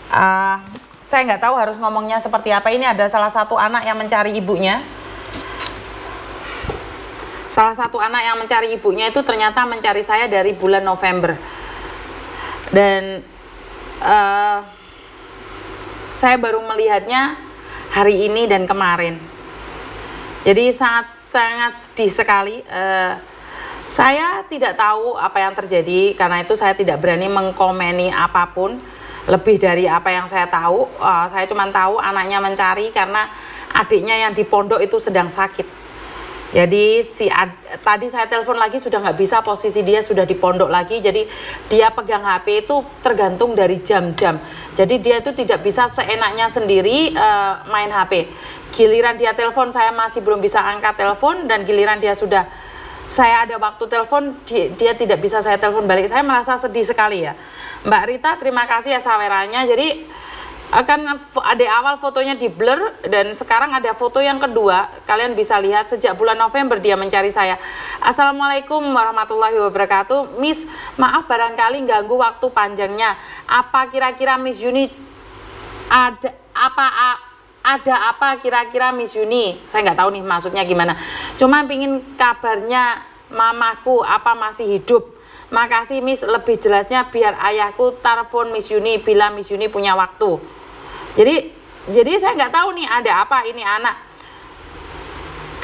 Uh, saya nggak tahu harus ngomongnya seperti apa. Ini ada salah satu anak yang mencari ibunya. Salah satu anak yang mencari ibunya itu ternyata mencari saya dari bulan November. Dan saya baru melihatnya hari ini dan kemarin. Jadi sangat sedih sekali. Saya tidak tahu apa yang terjadi, karena itu saya tidak berani mengkomeni apapun lebih dari apa yang saya tahu. Saya cuma tahu anaknya mencari karena adiknya yang di pondok itu sedang sakit. Jadi tadi saya telepon lagi sudah nggak bisa, posisi dia sudah di pondok lagi. Jadi dia pegang HP itu tergantung dari jam-jam. Jadi dia itu tidak bisa seenaknya sendiri main HP. Giliran dia telepon saya masih belum bisa angkat telepon, dan giliran dia sudah saya ada waktu telepon dia tidak bisa saya telepon balik. Saya merasa sedih sekali ya. Mbak Rita, terima kasih ya sawerannya. Jadi akan ada awal fotonya di blur, dan sekarang ada foto yang kedua. Kalian bisa lihat sejak bulan November dia mencari saya. Assalamualaikum warahmatullahi wabarakatuh. Miss, maaf barangkali ganggu waktu panjangnya. Apa kira-kira Miss Yuni ada apa kira-kira Miss Yuni? Saya nggak tahu nih maksudnya gimana. Cuman pingin kabarnya mamaku apa masih hidup. Makasih Miss, lebih jelasnya biar ayahku telepon Miss Yuni bila Miss Yuni punya waktu. Jadi saya nggak tahu nih ada apa ini anak.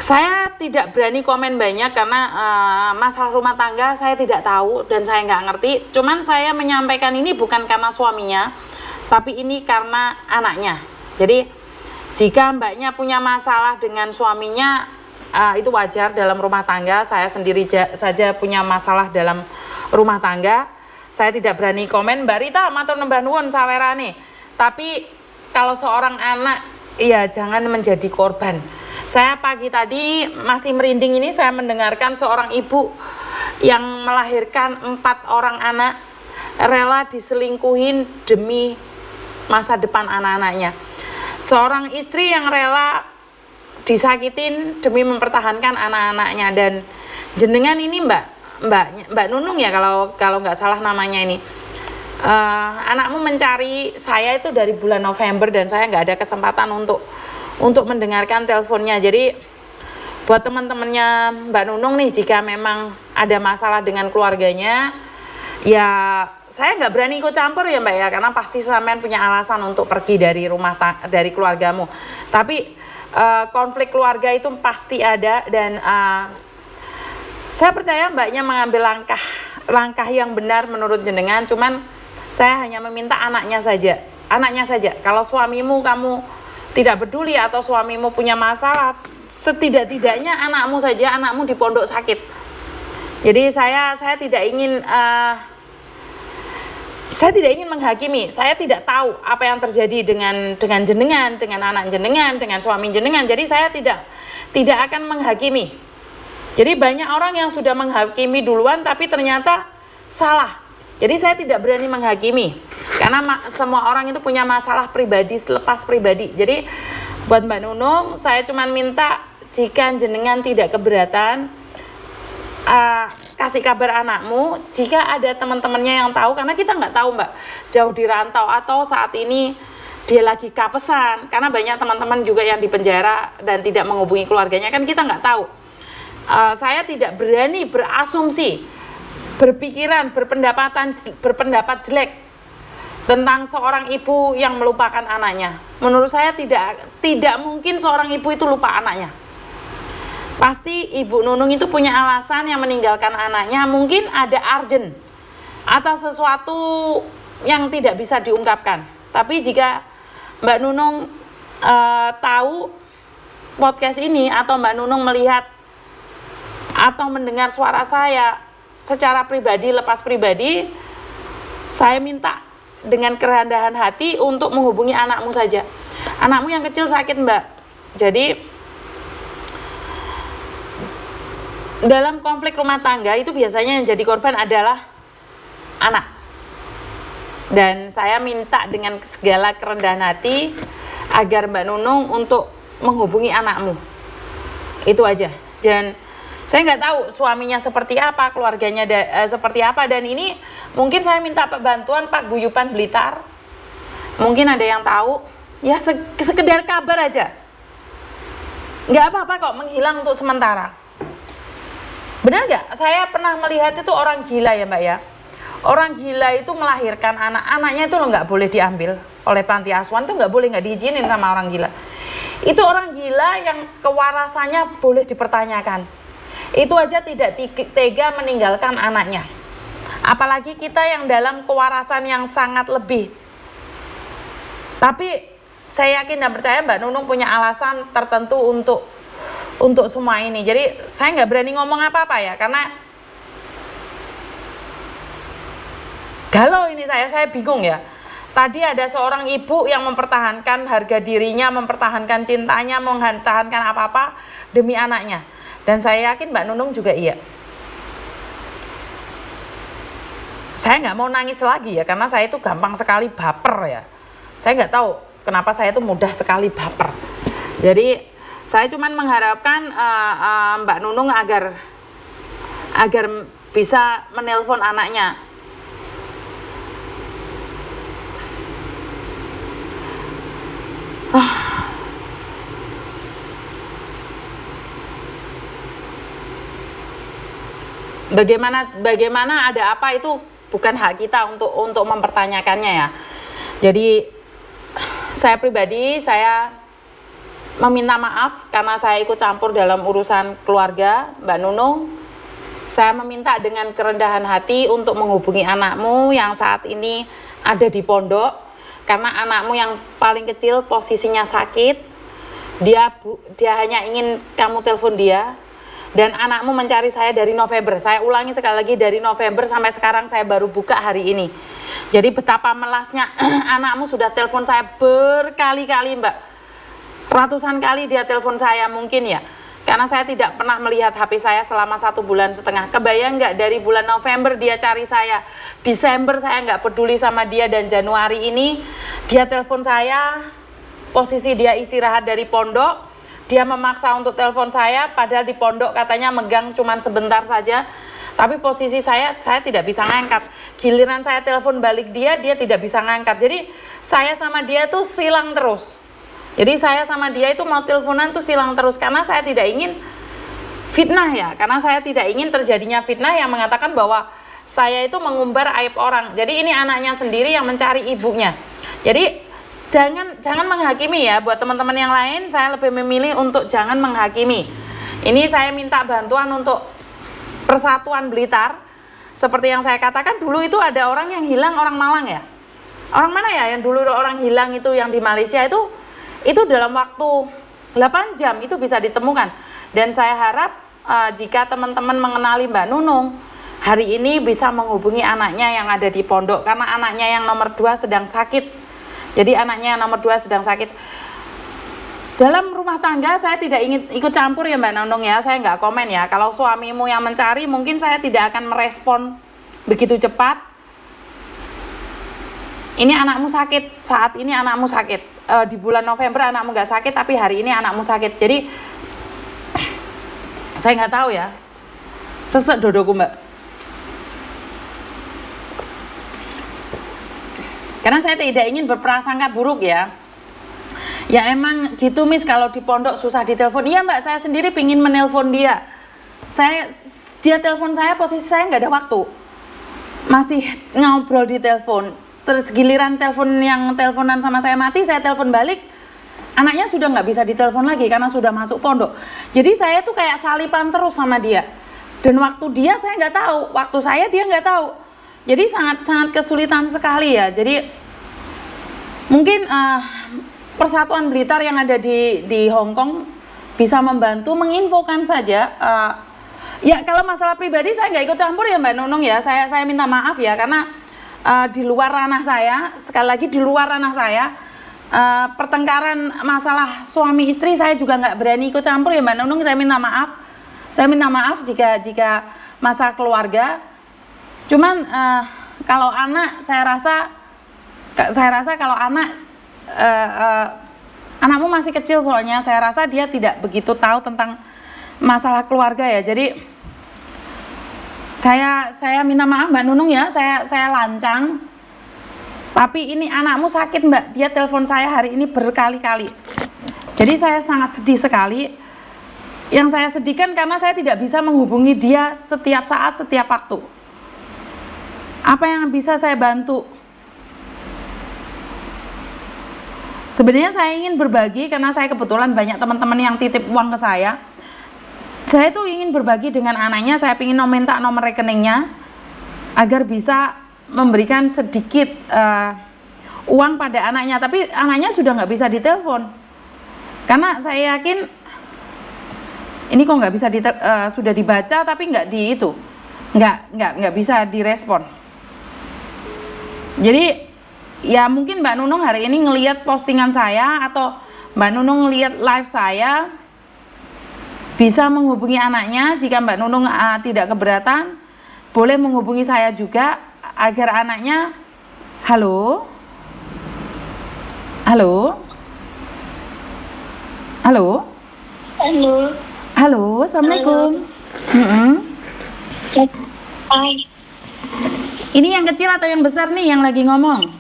Saya tidak berani komen banyak karena masalah rumah tangga saya tidak tahu dan saya nggak ngerti. Cuman saya menyampaikan ini bukan karena suaminya, tapi ini karena anaknya. Jadi jika mbaknya punya masalah dengan suaminya, itu wajar dalam rumah tangga. Saya sendiri saja punya masalah dalam rumah tangga. Saya tidak berani komen. Mbak Rita, matur nembah nuwun sawerane. Tapi kalau seorang anak, ya jangan menjadi korban. Saya pagi tadi masih merinding ini, saya mendengarkan seorang ibu yang melahirkan 4 orang anak, rela diselingkuhin demi masa depan anak-anaknya. Seorang istri yang rela disakitin demi mempertahankan anak-anaknya. Dan jenengan ini Mbak Nunung ya, kalau nggak salah namanya ini. Anakmu mencari saya itu dari bulan November, dan saya nggak ada kesempatan untuk mendengarkan teleponnya. Jadi buat teman-temannya Mbak Nunung nih, jika memang ada masalah dengan keluarganya, ya saya nggak berani ikut campur ya Mbak ya, karena pasti sampean punya alasan untuk pergi dari dari keluargamu. Tapi konflik keluarga itu pasti ada, dan saya percaya mbaknya mengambil langkah yang benar menurut jenengan. Cuman saya hanya meminta anaknya saja. Kalau suamimu kamu tidak peduli atau suamimu punya masalah, setidak-tidaknya anakmu di pondok sakit. Jadi saya tidak ingin menghakimi. Saya tidak tahu apa yang terjadi dengan jenengan, dengan anak jenengan, dengan suami jenengan. Jadi saya tidak akan menghakimi. Jadi banyak orang yang sudah menghakimi duluan tapi ternyata salah. Jadi saya tidak berani menghakimi, karena semua orang itu punya masalah pribadi, lepas pribadi. Jadi buat Mbak Nunung, saya cuma minta jika jenengan tidak keberatan, kasih kabar anakmu. Jika ada teman-temannya yang tahu, karena kita nggak tahu Mbak, jauh di rantau atau saat ini dia lagi kapesan, karena banyak teman-teman juga yang di penjara dan tidak menghubungi keluarganya, kan kita nggak tahu. Saya tidak berani berasumsi, berpikiran, berpendapat jelek tentang seorang ibu yang melupakan anaknya. Menurut saya tidak mungkin seorang ibu itu lupa anaknya. Pasti Ibu Nunung itu punya alasan yang meninggalkan anaknya. Mungkin ada urgent atau sesuatu yang tidak bisa diungkapkan. Tapi jika Mbak Nunung tahu podcast ini, atau Mbak Nunung melihat atau mendengar suara saya secara pribadi, lepas pribadi, saya minta dengan kerendahan hati untuk menghubungi anakmu saja. Anakmu yang kecil sakit Mbak. Jadi dalam konflik rumah tangga itu biasanya yang jadi korban adalah anak. Dan saya minta dengan segala kerendahan hati agar Mbak Nunung untuk menghubungi anakmu. Itu aja. Dan saya nggak tahu suaminya seperti apa, keluarganya seperti apa. Dan ini mungkin saya minta bantuan Pak Guyupan Blitar. Mungkin ada yang tahu, ya sekedar kabar aja. Nggak apa-apa kok menghilang untuk sementara. Benar nggak? Saya pernah melihat itu orang gila ya Mbak ya. Orang gila itu melahirkan anak-anaknya itu loh nggak boleh diambil oleh panti asuhan, itu nggak boleh, nggak diizinin sama orang gila. Itu orang gila yang kewarasannya boleh dipertanyakan. Itu aja tidak tega meninggalkan anaknya. Apalagi kita yang dalam kewarasan yang sangat lebih. Tapi saya yakin dan percaya Mbak Nunung punya alasan tertentu untuk semua ini. Jadi saya nggak berani ngomong apa-apa ya, karena galau ini saya bingung ya. Tadi ada seorang ibu yang mempertahankan harga dirinya, mempertahankan cintanya, mempertahankan apa-apa demi anaknya. Dan saya yakin Mbak Nunung juga iya. Saya nggak mau nangis lagi ya, karena saya itu gampang sekali baper ya. Saya nggak tahu kenapa saya itu mudah sekali baper. Jadi saya cuman mengharapkan Mbak Nunung agar bisa menelpon anaknya. Bagaimana ada apa itu bukan hak kita untuk mempertanyakannya ya. Jadi saya pribadi saya meminta maaf karena saya ikut campur dalam urusan keluarga Mbak Nunung. Saya meminta dengan kerendahan hati untuk menghubungi anakmu yang saat ini ada di pondok, karena anakmu yang paling kecil posisinya sakit. Dia hanya ingin kamu telepon dia. Dan anakmu mencari saya dari November. Saya ulangi sekali lagi, dari November sampai sekarang saya baru buka hari ini. Jadi betapa melasnya anakmu sudah telepon saya berkali-kali Mbak. Ratusan kali dia telepon saya mungkin ya. Karena saya tidak pernah melihat HP saya selama 1,5 bulan. Kebayang nggak, dari bulan November dia cari saya, Desember saya nggak peduli sama dia, dan Januari ini dia telepon saya, posisi dia istirahat dari pondok. Dia memaksa untuk telepon saya, padahal di pondok katanya megang cuman sebentar saja. Tapi posisi saya tidak bisa ngangkat. Giliran saya telepon balik dia tidak bisa ngangkat. Jadi saya sama dia tuh silang terus. Jadi saya sama dia itu mau teleponan tuh silang terus, karena saya tidak ingin fitnah ya. Karena saya tidak ingin terjadinya fitnah yang mengatakan bahwa saya itu mengumbar aib orang. Jadi ini anaknya sendiri yang mencari ibunya. Jadi jangan menghakimi ya. Buat teman-teman yang lain, saya lebih memilih untuk jangan menghakimi. Ini saya minta bantuan untuk Persatuan Blitar. Seperti yang saya katakan, dulu itu ada orang yang hilang, orang Malang ya. Orang mana ya yang dulu orang hilang itu, yang di Malaysia itu dalam waktu 8 jam itu bisa ditemukan. Dan saya harap jika teman-teman mengenali Mbak Nunung, hari ini bisa menghubungi anaknya yang ada di pondok, karena anaknya yang nomor 2 sedang sakit. Jadi anaknya yang nomor 2 sedang sakit. Dalam rumah tangga saya tidak ingin ikut campur ya Mbak Nunung ya. Saya nggak komen ya. Kalau suamimu yang mencari, mungkin saya tidak akan merespon begitu cepat. Ini anakmu sakit, saat ini anakmu sakit. Di bulan November anakmu nggak sakit, tapi hari ini anakmu sakit. Jadi saya nggak tahu ya. Sesek dodoku Mbak. Karena saya tidak ingin berprasangka buruk ya. Ya emang gitu Miss, kalau di pondok susah ditelepon. Iya Mbak, saya sendiri pingin menelpon dia. Dia telepon saya, posisi saya nggak ada waktu. Masih ngobrol di telepon. Terus giliran teleponan sama saya mati, saya telepon balik. Anaknya sudah nggak bisa ditelepon lagi karena sudah masuk pondok. Jadi saya tuh kayak salipan terus sama dia. Dan waktu dia saya nggak tahu, waktu saya dia nggak tahu. Jadi sangat kesulitan sekali ya. Jadi mungkin Persatuan Blitar yang ada di Hong Kong bisa membantu menginfokan saja. Ya kalau masalah pribadi saya nggak ikut campur ya Mbak Nunung ya. Saya minta maaf ya, karena di luar ranah saya, sekali lagi di luar ranah saya. Pertengkaran masalah suami istri saya juga nggak berani ikut campur ya Mbak Nunung. Saya minta maaf. Saya minta maaf jika masalah keluarga. Cuman kalau anak, saya rasa kalau anakmu masih kecil, soalnya saya rasa dia tidak begitu tahu tentang masalah keluarga ya. Jadi saya minta maaf Mbak Nunung ya, saya lancang. Tapi ini anakmu sakit, Mbak. Dia telepon saya hari ini berkali-kali. Jadi saya sangat sedih sekali. Yang saya sedihkan karena saya tidak bisa menghubungi dia setiap saat, setiap waktu. Apa yang bisa saya bantu? Sebenarnya saya ingin berbagi karena saya kebetulan banyak teman-teman yang titip uang ke saya. Saya tuh ingin berbagi dengan anaknya, saya ingin minta nomor rekeningnya agar bisa memberikan sedikit uang pada anaknya. Tapi anaknya sudah nggak bisa ditelepon karena saya yakin ini kok nggak bisa sudah dibaca tapi nggak nggak bisa direspon. Jadi ya mungkin Mbak Nunung hari ini ngelihat postingan saya atau Mbak Nunung ngelihat live saya, bisa menghubungi anaknya. Jika Mbak Nunung tidak keberatan, boleh menghubungi saya juga agar anaknya, halo, halo, halo, Halo. halo, assalamualaikum. Hai. Ini yang kecil atau yang besar nih yang lagi ngomong?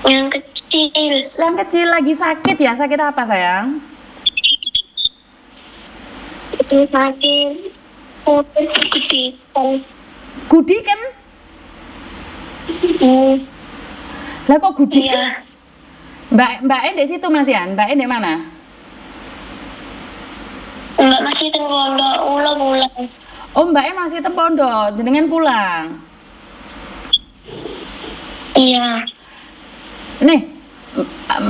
Yang kecil. Yang kecil lagi sakit ya? Sakit apa sayang? Itu sakit. Gede. Gudi kan? Lah kok gudi kan? Iya. Mbak di situ Mas Yan? Mbak di mana? Enggak, masih di pondok. Pulang. Oh Mbak masih teng pondok, jenengan pulang. Iya. Nih,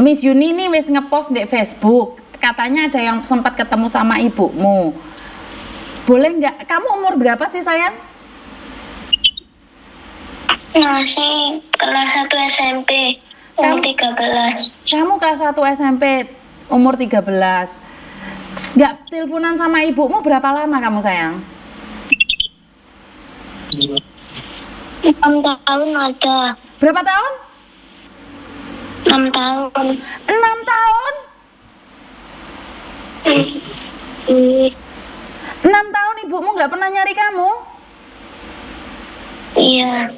Miss Yuni ini wis ngepost di Facebook. Katanya ada yang sempat ketemu sama ibumu. Boleh nggak? Kamu umur berapa sih sayang? Masih kelas 1 SMP. Umur 13. Kamu kelas 1 SMP, umur 13. Nggak teleponan sama ibumu berapa lama kamu sayang? 6 tahun ada. Berapa tahun? 6 tahun. 6 tahun? 6 tahun ibumu nggak pernah nyari kamu? Iya.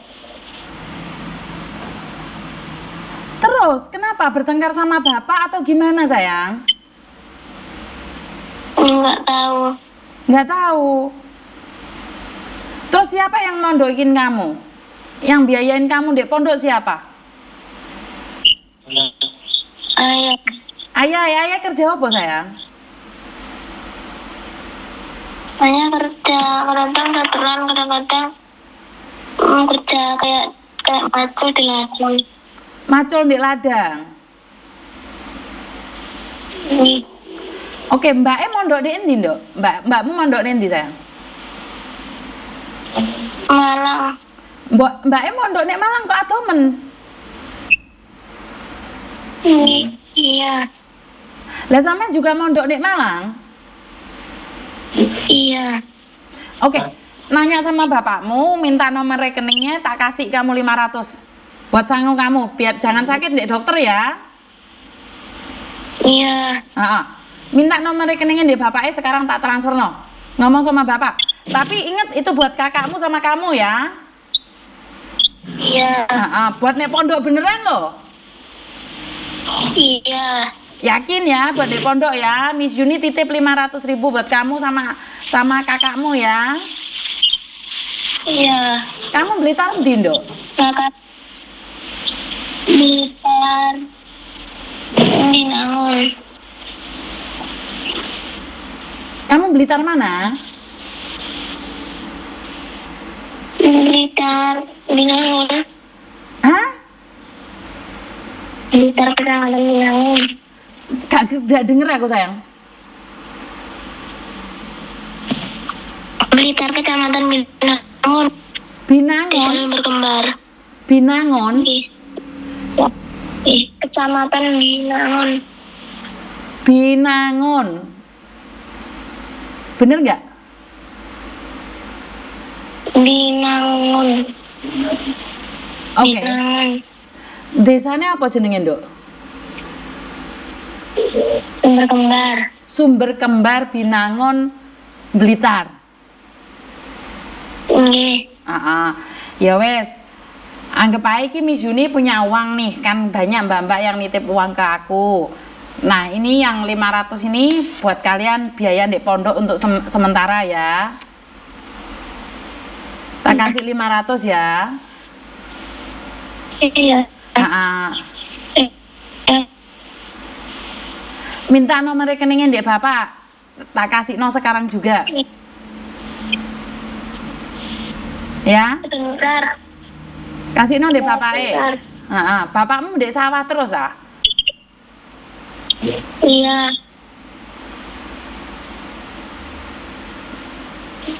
Terus, kenapa? Bertengkar sama bapak atau gimana sayang? Enggak tahu. Nggak tahu. Terus siapa yang mondokin kamu? Yang biayain kamu di pondok siapa? Ayah. Ayah kerja apa sayang? Ayah kerja kadang kantoran, kadang-kadang kerja kayak macul di ladang. Macul di ladang. Oke, mbaknya mondok di endi, Nduk? Mbakmu mondok di endi sayang? Malang. Mbaknya mondok di Malang kok adomen? Iya. Lah sampean juga mondok di Malang? Iya. Oke, nanya sama bapakmu, minta nomor rekeningnya, tak kasih kamu 500 buat sanggup kamu, biar jangan sakit di dokter ya. Iya. Minta nomor rekeningnya di bapaknya, sekarang tak transfer no. Ngomong sama bapak. Tapi ingat itu buat kakakmu sama kamu ya. Iya. Buat nek pondok beneran loh. Iya. Yakin ya buat di pondok ya. Miss Yuni titip 500.000 buat kamu sama kakakmu ya. Iya. Kamu Blitar ndi, Nduk? Kakak Blitar Binangun. Kamu Blitar mana? Blitar Binangun. Hah? Blitar Kecamatan Binangun. Gak denger aku sayang. Blitar Kecamatan Binangun. Binangun. Desa Sumber Kembar. Binangun. Kecamatan Binangun. Binangun. Bener nggak? Binangun. Oke. Binangun. Desanya apa jenenge, Nduk? Sumber Kembar. Sumber Kembar Binangun Blitar. Nggih. Ya wes. Anggap aja iki Miss Yuni punya uang nih, kan banyak mbak-mbak yang nitip uang ke aku. Nah, ini yang 500 ini buat kalian biaya di pondok untuk sementara ya. Tak kasih 500 ya. Iya. Eh, eh, Minta nomor rekeningnya Dek Bapak. Tak kasih no sekarang juga. Ya. Bentar. Kasih no Dek Bapak Bentar. Bapakmu di sawah terus ah? Iya.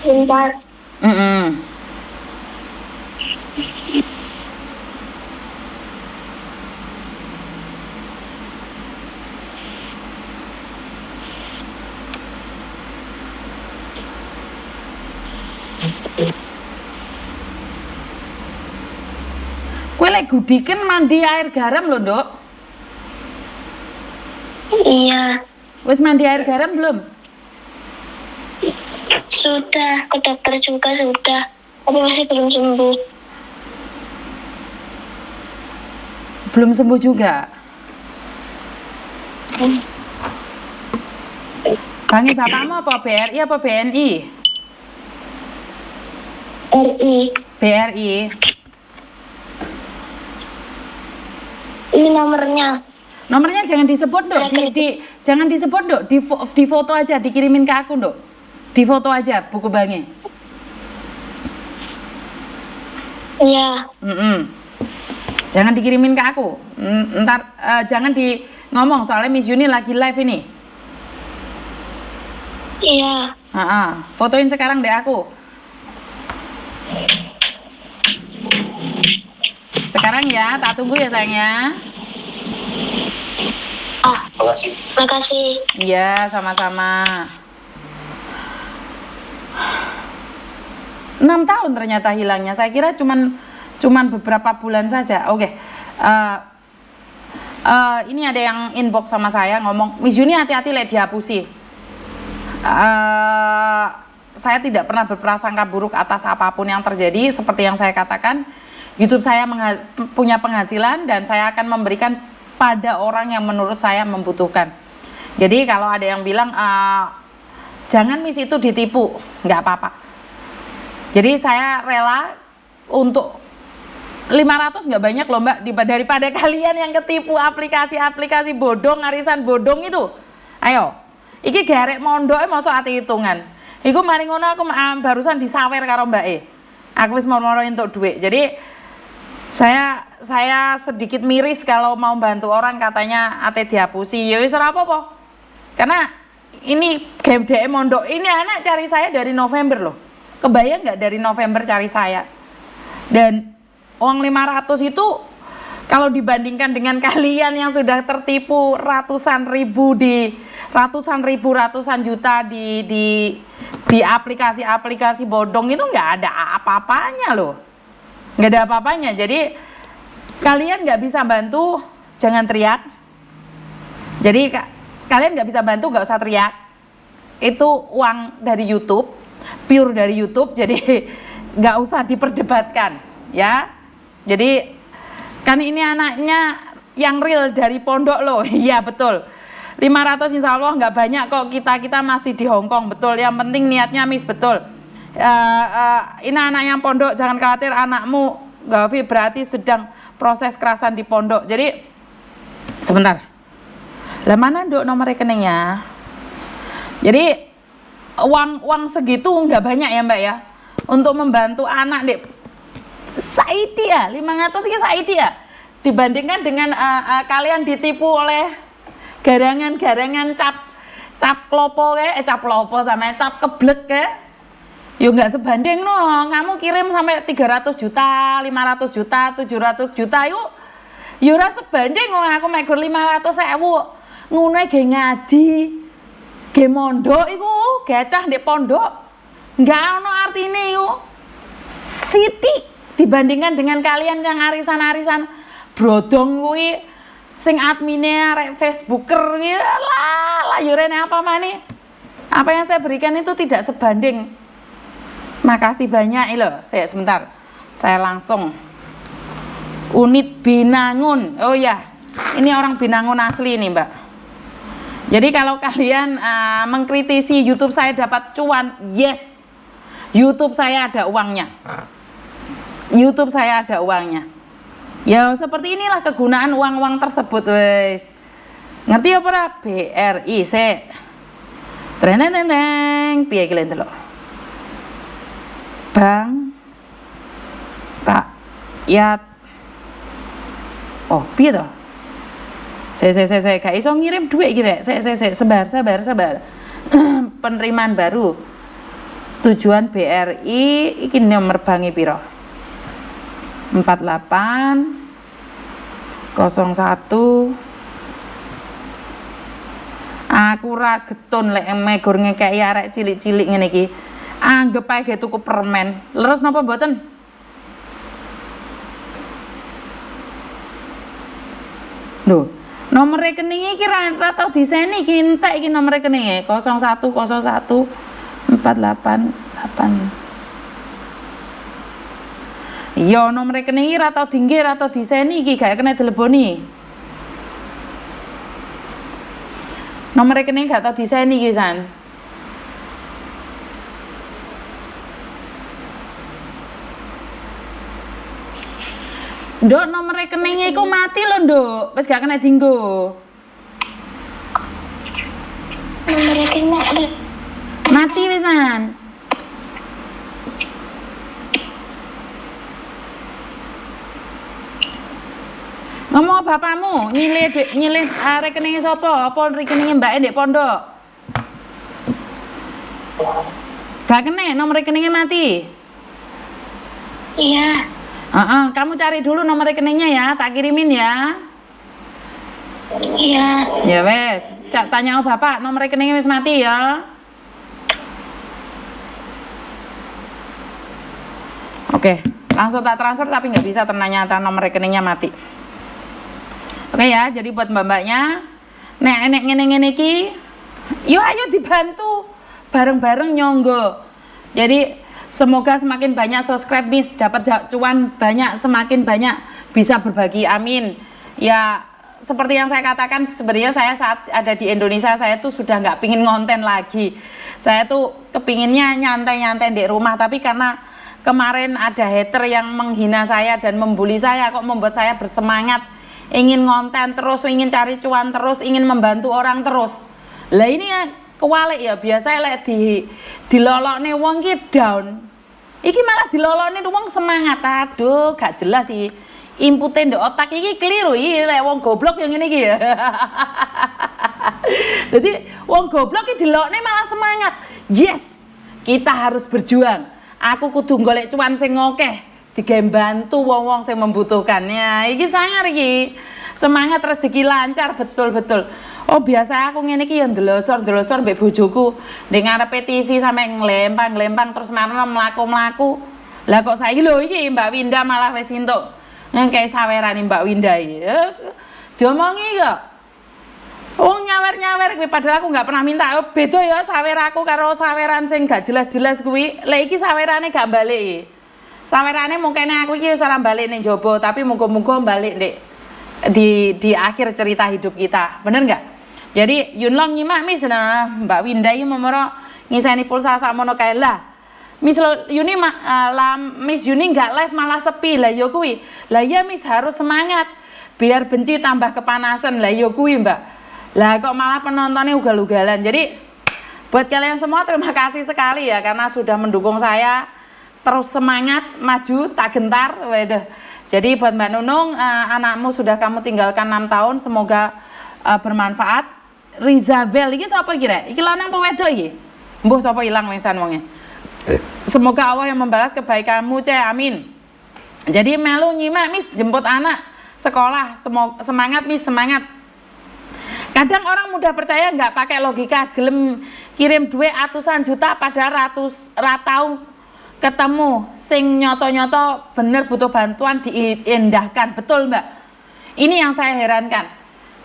Bentar. Kue lek gudiken mandi air garam loh, Nduk. Iya. Wis mandi air garam belum? Sudah, ke dokter juga sudah. Tapi masih belum sembuh. Belum sembuh juga. Bangi bapakmu apa BRI apa BNI? RI. BRI. Ini nomornya. Nomornya jangan disebut, Nduk. Jangan disebut, Nduk. Di foto aja, dikirimin ke aku, Nduk. Di foto aja buku Bangi. Iya. Jangan dikirimin ke aku. Ntar jangan di ngomong soalnya Miss Yuni lagi live ini. Iya. Fotoin sekarang deh aku. Sekarang ya, tak tunggu ya sayangnya. Makasih. Iya, sama-sama. 6 tahun ternyata hilangnya. Saya kira cuman beberapa bulan saja. Oke. Ini ada yang inbox sama saya ngomong, Miss Yuni hati-hati lihat dihapusi. Saya tidak pernah berprasangka buruk atas apapun yang terjadi. Seperti yang saya katakan, YouTube saya punya penghasilan dan saya akan memberikan pada orang yang menurut saya membutuhkan. Jadi kalau ada yang bilang jangan Miss itu ditipu, nggak apa-apa. Jadi saya rela untuk 500 nggak banyak loh Mbak, daripada kalian yang ketipu aplikasi-aplikasi bodong, arisan bodong itu. Ayo, iki garek mondok mosok ati hitungan. Iku mari ngono aku barusan disawer karo Mbak E. Aku wis mau entuk duit. Jadi saya sedikit miris kalau mau bantu orang katanya ate dihapusi. Ya wis ora apa-apa. Karena ini GMDM mondok ini anak cari saya dari November loh. Kebayang nggak dari November cari saya? Dan uang 500 itu kalau dibandingkan dengan kalian yang sudah tertipu ratusan ribu ratusan juta di aplikasi-aplikasi bodong itu nggak ada apa-apanya loh. Nggak ada apa-apanya. Jadi kalian nggak bisa bantu, jangan teriak. Jadi kalian nggak bisa bantu, nggak usah teriak. Itu uang dari YouTube, pure dari YouTube, jadi nggak usah diperdebatkan, ya. Jadi kan ini anaknya yang real dari pondok loh. Iya betul. 500 insya Allah nggak banyak kok, kita masih di Hongkong, betul. Yang penting niatnya Miss, betul. Ini anak yang pondok, jangan khawatir, anakmu Gavi berarti sedang proses kerasan di pondok. Jadi sebentar, lah mana Nduk nomor rekeningnya? Jadi uang segitu nggak banyak ya Mbak ya, untuk membantu anak dek Saidi ya, 500 ini Saidi ya, dibandingkan dengan kalian ditipu oleh garangan cap klopo cap klopo sama cap keblek yo nggak sebanding no. Kamu kirim sampai 300 juta, 500 juta, 700 juta yuk ora sebanding wong aku megur 500.000 ngono ge ngaji ge mondok iku gacah ndek pondok nggak ono artine yuk sithik dibandingkan dengan kalian yang arisan-arisan brodong kuwi sing adminnya arek Facebooker ya lah yurene apa maneh. Apa yang saya berikan itu tidak sebanding. Makasih banyak loh. Sebentar. Saya langsung Unit Binangun. Oh ya, ini orang Binangun asli nih Mbak. Jadi kalau kalian mengkritisi YouTube saya dapat cuan, yes, YouTube saya ada uangnya. YouTube saya ada uangnya. Ya seperti inilah kegunaan uang-uang tersebut, wes. Ngerti apa ora? BRI se. Treneng, piye iki delok. Bank Rakyat. Oh, piye to? Saya gak iso ngirim duit iki rek. Sabar. Penerimaan baru. Tujuan BRI iki nomor bank piro? 4801. Aku ra getun lek megur ngekeki arek cilik-cilik ngene iki. Anggap ae ge tuku permen. Leres napa mboten? Lho, nomor rekening iki ra tau diseni iki entek iki nomor rekeninge 01014888. Iya, nomor rekening iki ra tau dinggih, ra tau diseni iki gak kena dileboni. Nomor rekening gak tau diseni iki san. Nduk, nomor rekeningnya iku mati lho, Nduk. Wis gak kena dienggo. Nomor rekening Mati wisan. Ngomong bapakmu, nyilih rekeningnya sapa? Apa rekeningnya mbake ndek pondok? Gak kena, nomor rekeningnya mati. Iya. Kamu cari dulu nomor rekeningnya ya, tak kirimin ya. Iya. Ya wes, tanya bapak, nomor rekeningnya wis mati ya. Oke, langsung tak transfer tapi nggak bisa ternyata nomor rekeningnya mati. Oke ya, jadi buat mbak-mbaknya, nek ngene-ngene iki, yuk ayo dibantu bareng-bareng nyonggo. Jadi semoga semakin banyak subscribe Miss, dapat cuan banyak, semakin banyak bisa berbagi, amin. Ya seperti yang saya katakan, sebenarnya saya saat ada di Indonesia saya tuh sudah nggak pingin ngonten lagi. Saya tuh kepinginnya nyantai-nyantai di rumah, tapi karena kemarin ada hater yang menghina saya dan membuli saya, kok membuat saya bersemangat ingin ngonten terus, ingin cari cuan terus, ingin membantu orang terus. Lah ini ya kewalik ya, biasa lek dilolokne wong ki down. Iki malah dilolokne wong semangat. Aduh, gak jelas sih. Inpute ndek otak iki keliru iki lek wong goblok yang ngene iki ya. Jadi wong goblok iki dilolokne malah semangat. Yes, kita harus berjuang. Aku kudu golek cuan sing akeh, digawe bantu wong-wong sing membutuhkan. Ya, iki sangar iki. Semangat rezeki lancar betul-betul. Oh biasa aku ngene iki ya ndelosor mbek bojoku ndek ngarepe TV sampe nglempang terus marane mlaku-mlaku. Lah kok saiki lho iki Mbak Winda malah wis entuk ngekei sawerane Mbak Winda iki. Diomongi kok. Oh nyawer-nyawer kuwi padahal aku nggak pernah minta. Oh, beda ya sawer aku karo saweran sing gak jelas-jelas kuwi. Lek iki sawerane gak balik. Sawerane mungkin aku iki wis ora balik ning jaba, tapi muga-muga balik ndek di akhir cerita hidup kita. Bener nggak? Jadi Yunlong nyimak Miss, nah Mbak Winda ini memoro ngiseni pulsa sakmono kae lah. Miss Yuni Miss Yuni nggak live malah sepi lah yo kuwi. Lah ya Miss harus semangat biar benci tambah kepanasan lah yo kuwi Mbak. Lah kok malah penontonnya ugal-ugalan. Jadi buat kalian semua terima kasih sekali ya karena sudah mendukung saya. Terus semangat maju tak gentar. Waduh. Jadi buat Mbak Nunung, anakmu sudah kamu tinggalkan 6 tahun, semoga bermanfaat. Rizabel iki sapa iki rek? Iki lanang apa wedok iki? Mbuh sapa ilang wisan wonge. Semoga Allah yang membalas kebaikanmu, Cek. Amin. Jadi melu nyimak Miss jemput anak sekolah. Semangat Miss, semangat. Kadang orang mudah percaya nggak pakai logika, gelem kirim duit atusan juta pada ratau ketemu sing nyoto-nyoto bener butuh bantuan diindahkan. Betul Mbak, ini yang saya herankan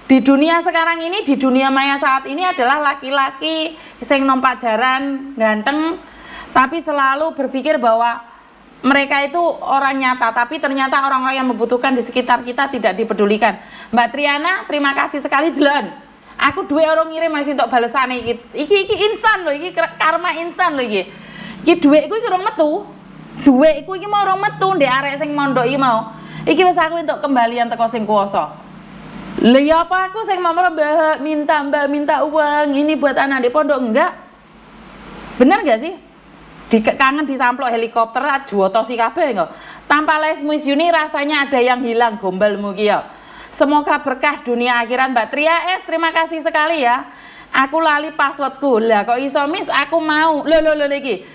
di dunia sekarang ini, di dunia maya saat ini adalah laki-laki sing numpak jaran ganteng tapi selalu berpikir bahwa mereka itu orang nyata, tapi ternyata orang-orang yang membutuhkan di sekitar kita tidak dipedulikan. Mbak Triana, terima kasih sekali Delon. Aku duwe orang ngirim masih untuk balesan iki instan loh, iki karma instan loh iki. Iki duitku iki orang metu. Duitku iki mau orang metu ndek arek sing mondok iki mau. Iki wis aku untuk kembalian teko sing kuwasa. Lah ya apa aku sing mamar Mbak minta uang ini buat anak di pondok enggak? Bener enggak sih? Kangen disamplok helikopter ajuwoto si kabeh engko. Tanpa Les Miss Uni rasanya ada yang hilang gombalmu ki ya. Semoga berkah dunia akhirat Mbak Tria S, terima kasih sekali ya. Aku lali passwordku. Lah kok iso Miss aku mau. Loh iki.